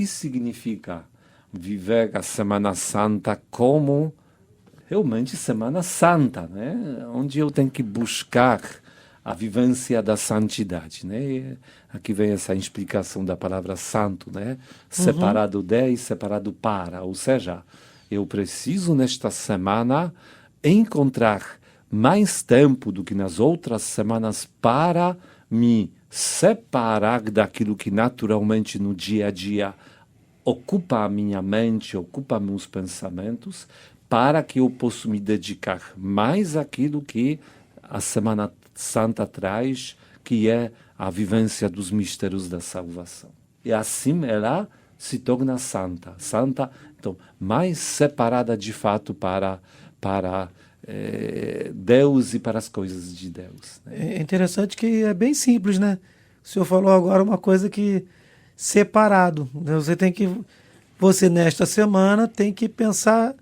que significa viver a Semana Santa como realmente Semana Santa, né? Onde eu tenho que buscar a vivência da santidade, né? E aqui vem essa explicação da palavra santo, né? Separado de e separado para, ou seja, eu preciso nesta semana encontrar mais tempo do que nas outras semanas para me separar daquilo que naturalmente no dia a dia ocupa a minha mente, ocupa meus pensamentos, para que eu possa me dedicar mais àquilo que a Semana Santa traz, que é a vivência dos mistérios da salvação. E assim ela se torna santa. Santa, então, mais separada de fato para Deus e para as coisas de Deus, né? É interessante que é bem simples, né? O senhor falou agora uma coisa que separado. Né? Você nesta semana tem que pensar,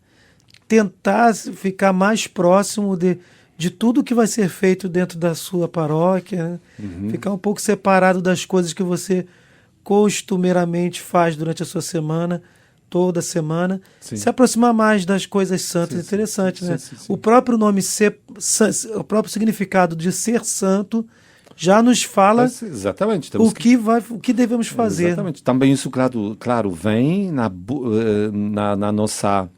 tentar ficar mais próximo de tudo que vai ser feito dentro da sua paróquia, né? Ficar um pouco separado das coisas que você costumeiramente faz durante a sua semana, toda semana, Sim. se aproximar mais das coisas santas. Sim, Interessante, sim, né? sim, sim. O próprio nome o próprio significado de ser santo já nos fala Exatamente. o que devemos fazer. Exatamente. Também isso, claro, vem na nossa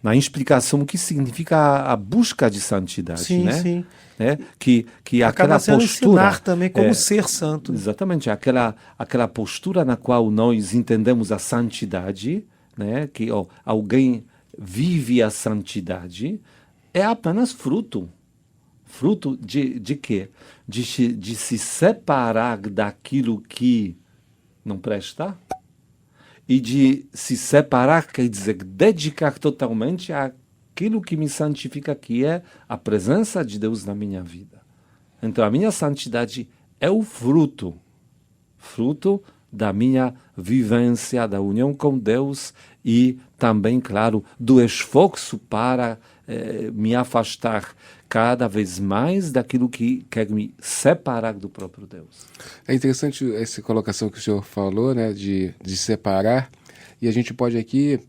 na explicação o que significa a busca de santidade, Sim, né? sim. É? Que Acaba aquela sendo postura ensinar também como ser santo. Exatamente, aquela postura na qual nós entendemos a santidade, né? Que alguém vive a santidade, é apenas fruto de quê? De se separar daquilo que não presta e de se separar, quer dizer, dedicar totalmente àquilo que me santifica, que é a presença de Deus na minha vida. Então, a minha santidade é o fruto da minha vivência, da união com Deus e também, claro, do esforço para me afastar cada vez mais daquilo que quer me separar do próprio Deus. É interessante essa colocação que o senhor falou, né, de separar, e a gente pode aqui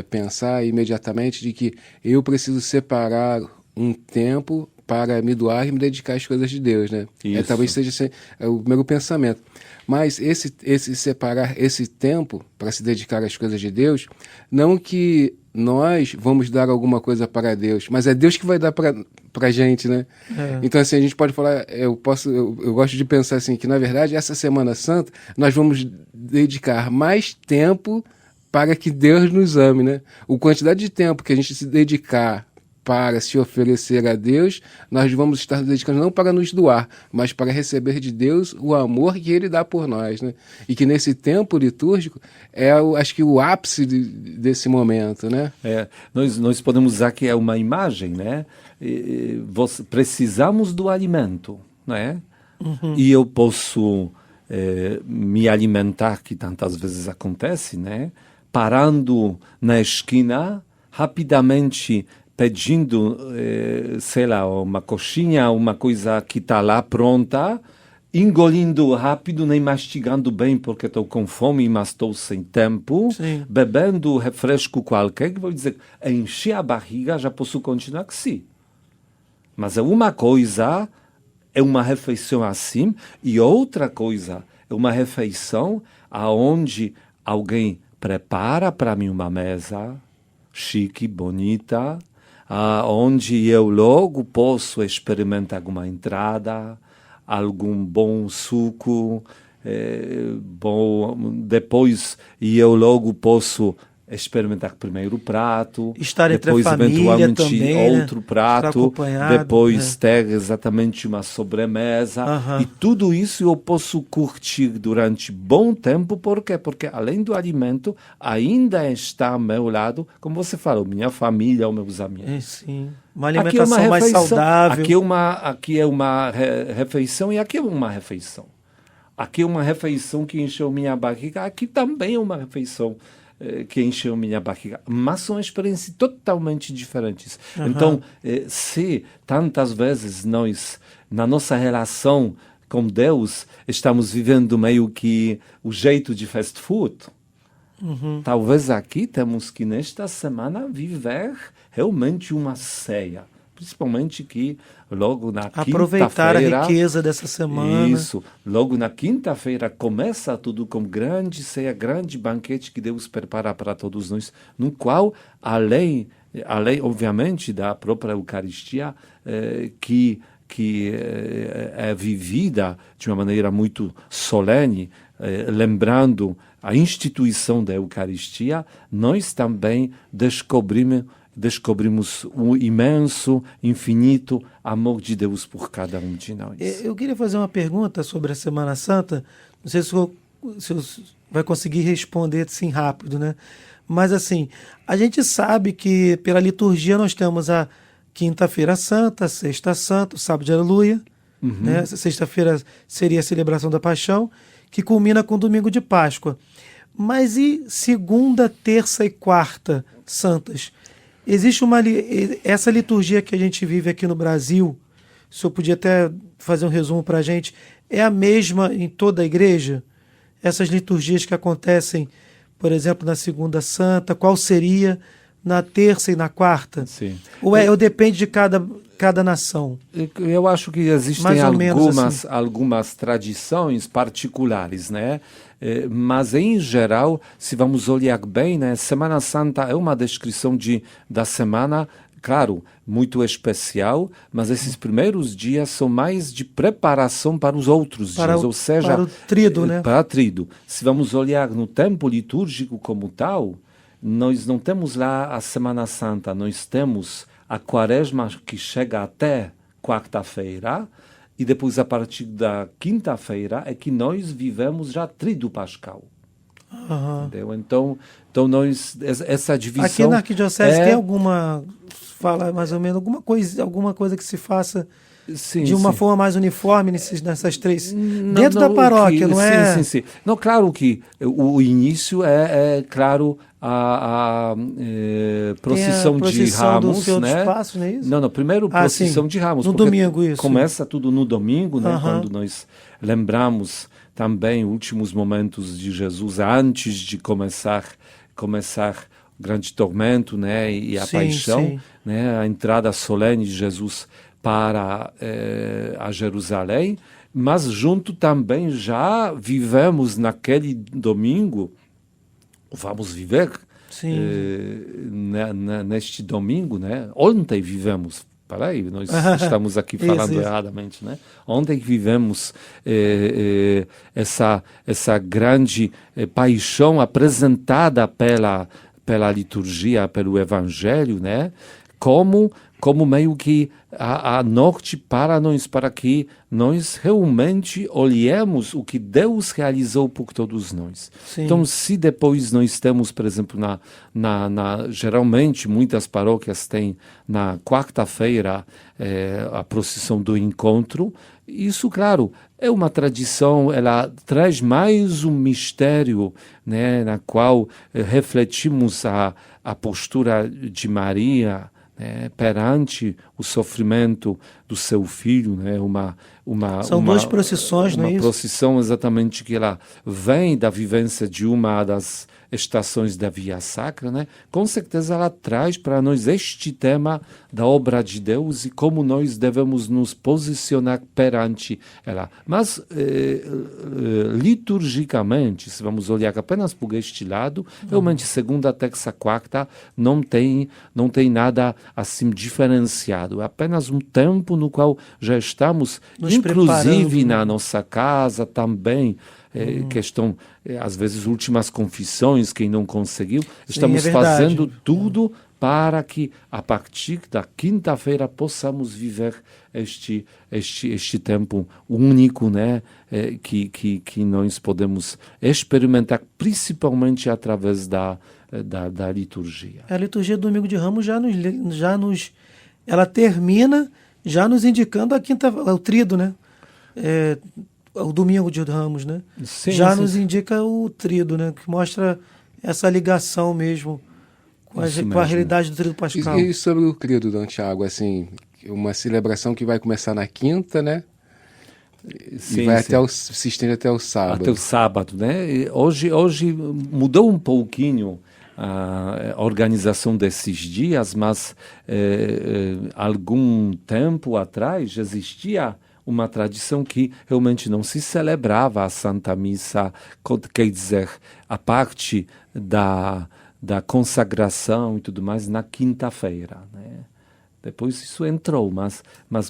pensar imediatamente de que eu preciso separar um tempo para me doar e me dedicar às coisas de Deus, né? Talvez seja o primeiro pensamento. Mas esse separar esse tempo para se dedicar às coisas de Deus, não que nós vamos dar alguma coisa para Deus, mas é Deus que vai dar para a gente, né? Então, assim, a gente pode falar, eu gosto de pensar assim, que na verdade, essa Semana Santa, nós vamos dedicar mais tempo para que Deus nos ame, né? A quantidade de tempo que a gente se dedicar para se oferecer a Deus, nós vamos estar dedicando não para nos doar, mas para receber de Deus o amor que Ele dá por nós, né? E que nesse tempo litúrgico acho que o ápice desse momento, né? Nós podemos usar que é uma imagem, né? Precisamos do alimento, né? E eu posso me alimentar, que tantas vezes acontece, né? Parando na esquina, rapidamente pedindo, sei lá, uma coxinha, uma coisa que está lá pronta, engolindo rápido, nem mastigando bem porque estou com fome, mas estou sem tempo, Sim. bebendo refresco qualquer, que vou dizer, encher a barriga, já posso continuar que sim. Mas uma coisa é uma refeição assim, e outra coisa é uma refeição aonde alguém prepara para mim uma mesa chique, bonita, onde eu logo posso experimentar alguma entrada, algum bom suco, depois eu logo posso experimentar primeiro o prato, Estar entre depois a família eventualmente também, outro né? prato, Estar acompanhado, depois ter exatamente uma sobremesa. E tudo isso eu posso curtir durante bom tempo. Por quê? Porque além do alimento, ainda está ao meu lado, como você falou, minha família, os meus amigos. Sim. Uma alimentação mais saudável. Aqui é uma refeição e aqui é uma refeição. Aqui é uma refeição que encheu minha barriga, aqui também é uma refeição que encheu minha barriga. Mas são experiências totalmente diferentes. Então, se tantas vezes nós, na nossa relação com Deus, estamos vivendo meio que o jeito de fast food, Talvez aqui temos que, nesta semana, viver realmente uma ceia. Principalmente que logo na Aproveitar a quinta-feira... riqueza dessa semana. Isso. Logo na quinta-feira começa tudo com grande ceia, grande banquete que Deus prepara para todos nós, no qual, além obviamente, da própria Eucaristia, que é vivida de uma maneira muito solene, lembrando a instituição da Eucaristia, nós também descobrimos o imenso, infinito amor de Deus por cada um de nós. Eu queria fazer uma pergunta sobre a Semana Santa. Não sei se o senhor vai conseguir responder assim rápido, né? Mas assim, a gente sabe que pela liturgia nós temos a Quinta-feira Santa, a Sexta Santa, o Sábado de Aleluia, né? Sexta-feira seria a celebração da Paixão, que culmina com o Domingo de Páscoa. Mas e segunda, terça e quarta santas? Existe essa liturgia que a gente vive aqui no Brasil, o senhor podia até fazer um resumo para a gente, é a mesma em toda a igreja? Essas liturgias que acontecem, por exemplo, na segunda santa, qual seria na terça e na quarta? Sim. Ou depende de cada nação? Eu acho que existem Mais ou menos assim. algumas tradições particulares, né? Mas, em geral, se vamos olhar bem, né, Semana Santa é uma descrição da semana, claro, muito especial, mas esses primeiros dias são mais de preparação para os outros dias, ou seja, para o tríduo, né? Para o tríduo. Se vamos olhar no tempo litúrgico como tal, nós não temos lá a Semana Santa, nós temos a Quaresma que chega até quarta-feira, e depois, a partir da quinta-feira, é que nós vivemos já Tríduo Pascal. Entendeu? Então essa divisão... Aqui na Arquidiocese tem fala mais ou menos, alguma coisa que se faça de uma forma mais uniforme nessas três... Dentro da paróquia, não é? Sim. Não, claro que o início claro, a procissão de Ramos, do Senhor né? dos Passos, não é isso? Não, primeiro procissão de Ramos. No domingo, isso. Começa tudo no domingo, né? Quando nós lembramos também os últimos momentos de Jesus antes de começar o grande tormento, né? E a paixão, né? A entrada solene de Jesus para a Jerusalém, mas junto também já vivemos naquele domingo, vamos viver neste domingo, né? Ontem vivemos, peraí, nós estamos aqui falando erradamente, né? Ontem vivemos essa grande paixão apresentada pela liturgia, pelo Evangelho, né? Como meio que a norte para nós, para que nós realmente olhemos o que Deus realizou por todos nós. Sim. Então, se depois nós temos, por exemplo, geralmente muitas paróquias têm na quarta-feira a procissão do encontro, isso, claro, é uma tradição, ela traz mais um mistério, né, na qual refletimos a postura de Maria, perante o sofrimento do seu filho, né? São duas procissões, não é isso? Uma procissão exatamente que ela vem da vivência de uma das estações da Via Sacra, né? Com certeza ela traz para nós este tema da obra de Deus e como nós devemos nos posicionar perante ela. Mas liturgicamente, se vamos olhar apenas por este lado, realmente segunda, terça, quarta não tem nada assim diferenciado. É apenas um tempo no qual já estamos, inclusive na nossa casa também, questão, às vezes, últimas confissões, quem não conseguiu, estamos fazendo tudo para que, a partir da quinta-feira, possamos viver este tempo único, né? Que nós podemos experimentar, principalmente através da liturgia. A liturgia do Domingo de Ramos ela termina já nos indicando o tríduo, né? O Domingo de Ramos, né? Sim. Nos indica o tríduo, né? Que mostra essa ligação mesmo com a realidade do tríduo pascal. E sobre o credo, Dom Tiago, assim, uma celebração que vai começar na quinta, né? e vai até se estende até o sábado. Até o sábado, né? E hoje mudou um pouquinho a organização desses dias, mas algum tempo atrás existia uma tradição que realmente não se celebrava a Santa Missa, quer dizer, a parte da consagração e tudo mais na quinta-feira, né? Depois isso entrou, mas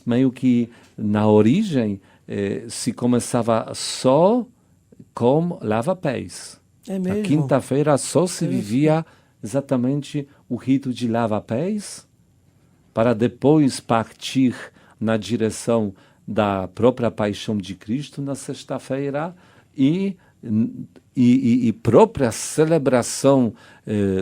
meio que na origem se começava só com lava-pés. É Na mesmo? quinta-feira só se vivia exatamente o rito de lava-pés, para depois partir na direção da própria paixão de Cristo na sexta-feira e própria celebração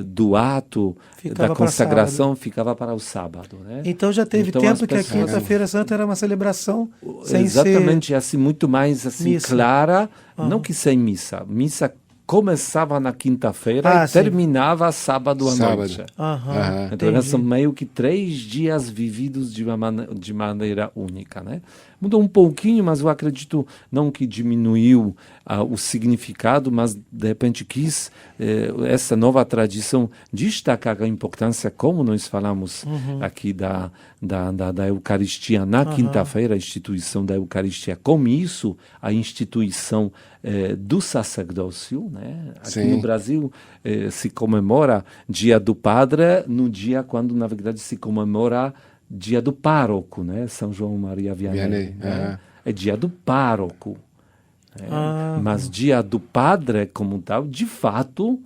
do ato Ficava da para consagração ficava para o sábado, né? Então já teve Então, tempo as que a pessoas- Quinta-feira Santa era uma celebração sem exatamente assim, muito mais assim missa. clara, não que sem missa. Missa começava na quinta-feira e sim. terminava sábado à noite. ser... Aham, Aham. Então, entendi. são meio que 3 dias vividos de maneira única, né? Mudou um pouquinho, mas eu acredito não que diminuiu o significado, mas de repente quis essa nova tradição destacar a importância, como nós falamos aqui da Eucaristia na quinta-feira, a instituição da Eucaristia, como isso, a instituição do sacerdócio, né? Aqui Sim. no Brasil se comemora Dia do Padre no dia quando, na verdade, se comemora Dia do Pároco, né? São João Maria Vianney. Né? É Dia do Pároco. Né? Mas Dia do Padre, como tal, de fato,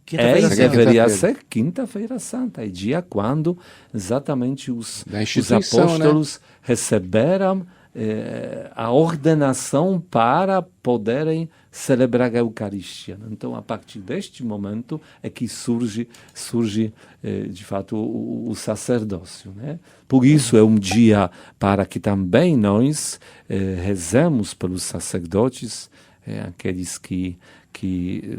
Quinta-feira Santa. deveria Quinta-feira. ser Quinta-feira Santa. É dia quando exatamente os Da instituição, né? apóstolos receberam a ordenação para poderem celebrar a Eucaristia. Então, a partir deste momento é que surge de fato, o sacerdócio, né? Por isso é um dia para que também nós rezemos pelos sacerdotes, aqueles que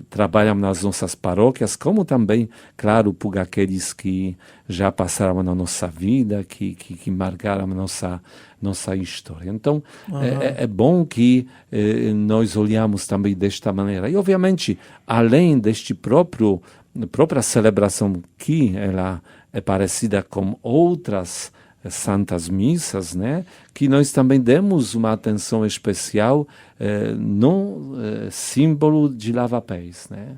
trabalham nas nossas paróquias, como também, claro, por aqueles que já passaram na nossa vida, que marcaram a nossa história. Então, é bom que nós olhamos também desta maneira. E, obviamente, além deste própria celebração, que ela é parecida com outras santas missas, né? Que nós também demos uma atenção especial no símbolo de lava-pés, né?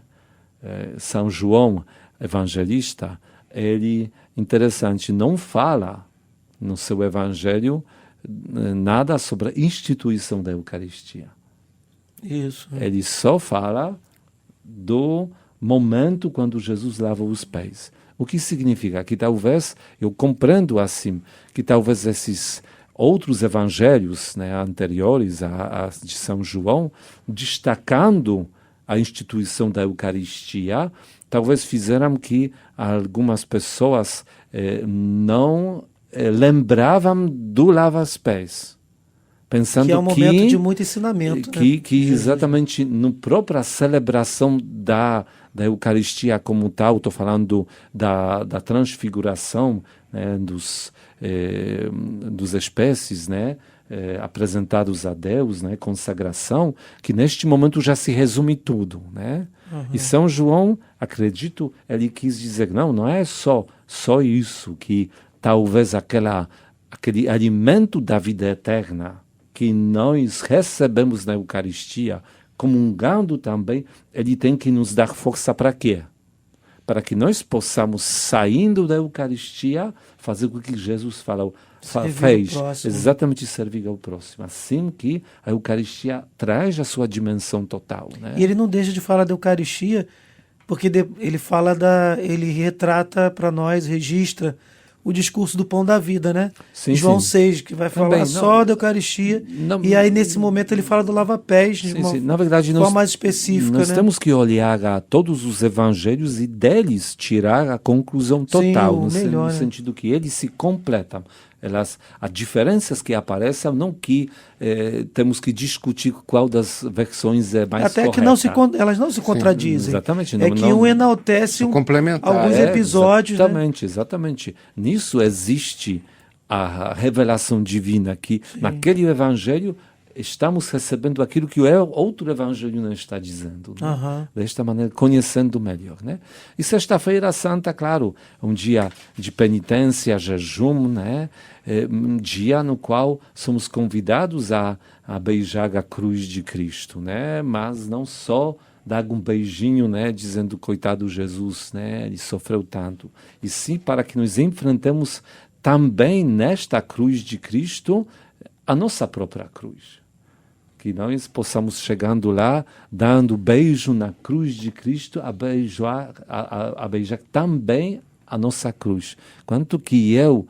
São João Evangelista, ele, interessante, não fala no seu evangelho nada sobre a instituição da Eucaristia. Isso. Ele só fala do momento quando Jesus lava os pés. O que significa que talvez, eu compreendo assim, que talvez esses outros evangelhos, né, anteriores a de São João, destacando a instituição da Eucaristia, talvez fizeram que algumas pessoas não lembravam do lava-pés. Pensando Que é um momento de muito ensinamento. Né? que exatamente na própria celebração da Eucaristia como tal, estou falando da transfiguração, né, dos espécies, né, apresentados a Deus, né, consagração, que neste momento já se resume tudo, né? E São João, acredito, ele quis dizer, não é só isso, que talvez aquele alimento da vida eterna que nós recebemos na Eucaristia, comungando também, ele tem que nos dar força para quê? Para que nós possamos, saindo da Eucaristia, fazer o que Jesus fez, exatamente servir ao próximo. Assim que a Eucaristia traz a sua dimensão total, né? E ele não deixa de falar da Eucaristia, porque ele ele retrata para nós, registra o discurso do pão da vida, né? Sim, João sim. 6, que vai falar Também, só da Eucaristia, e aí nesse momento ele fala do lava-pés de uma Na verdade, forma mais específica. Nós né? temos que olhar a todos os evangelhos e deles tirar a conclusão total, o melhor, no né? sentido que eles se completam. As diferenças que aparecem, não que temos que discutir qual das versões é mais Até correta. que elas não se contradizem. Exatamente. É que um enaltece complementar. alguns episódios. Exatamente. Nisso existe a revelação divina, que naquele evangelho estamos recebendo aquilo que o outro evangelho não está dizendo. Né? Aham. Desta maneira, conhecendo melhor. Né? E Sexta-feira Santa, claro, um dia de penitência, jejum, né? Um dia no qual somos convidados a beijar a cruz de Cristo, né? Mas não só dar um beijinho, né? Dizendo, coitado Jesus, né? Ele sofreu tanto. E sim para que nos enfrentemos também nesta cruz de Cristo, a nossa própria cruz. Que nós possamos chegando lá, dando beijo na cruz de Cristo, a beijar também a nossa cruz. Quanto que eu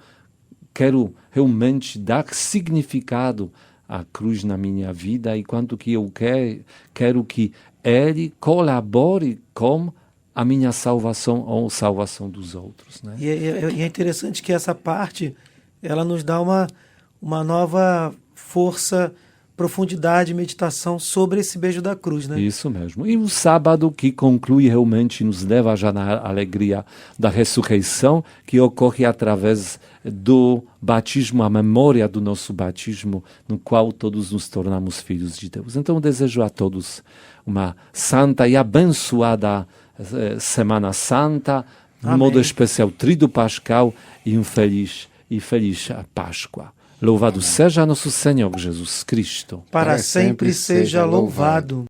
quero realmente dar significado à cruz na minha vida e quanto que eu quero que Ele colabore com a minha salvação ou salvação dos outros. Né? E é interessante que essa parte, ela nos dá uma nova força, profundidade, meditação sobre esse beijo da cruz, né? Isso mesmo. E o sábado que conclui realmente nos leva já na alegria da ressurreição, que ocorre através do batismo, a memória do nosso batismo, no qual todos nos tornamos filhos de Deus. Então, eu desejo a todos uma santa e abençoada Semana Santa, de Amém. modo especial Tríduo Pascal e feliz Páscoa. Louvado seja nosso Senhor Jesus Cristo. Para sempre seja louvado.